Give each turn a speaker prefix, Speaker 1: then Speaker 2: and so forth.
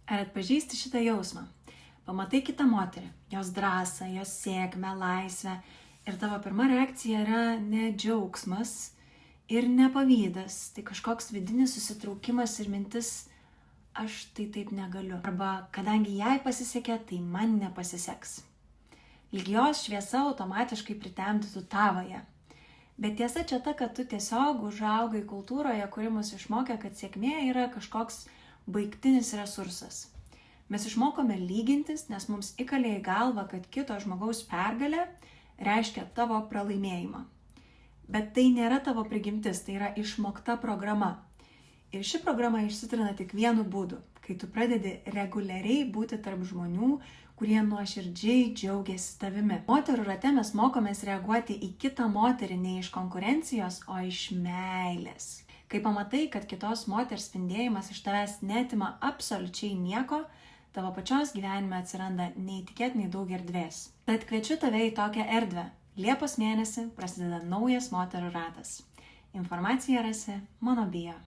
Speaker 1: Ar atpažįsti šitą jausmą? Pamatai kitą moterį, jos drąsą, jos sėkmę, laisvę ir tavo pirma reakcija yra ne džiaugsmas ir ne pavydas, tai kažkoks vidinis susitraukimas ir mintis, aš tai taip negaliu. Arba kadangi jai pasisekė, tai man nepasiseks. Lyg jos šviesa automatiškai pritemdytų tavoje. Bet tiesa čia ta, kad tu tiesiog užaugai kultūroje, kuri mus išmokė, kad sėkmė yra kažkoks baigtinis resursas. Mes išmokome lygintis, nes mums įkalė į galvą, kad kito žmogaus pergalė reiškia tavo pralaimėjimą. Bet tai nėra tavo prigimtis, tai yra išmokta programa. Ir ši programa išsitrina tik vienu būdu, kai tu pradedi reguliariai būti tarp žmonių, kurie nuoširdžiai džiaugiasi tavimi. Moterų rate mes mokomės reaguoti į kitą moterį ne iš konkurencijos, o iš meilės. Kai pamatai, kad kitos moters spindėjimas iš tavęs neatima absoliučiai nieko, tavo pačios gyvenime atsiranda neįtikėtinai daug erdvės. Tad kviečiu tave į tokią erdvę. Liepos mėnesį prasideda naujas moterų ratas. Informaciją rasi mano bio.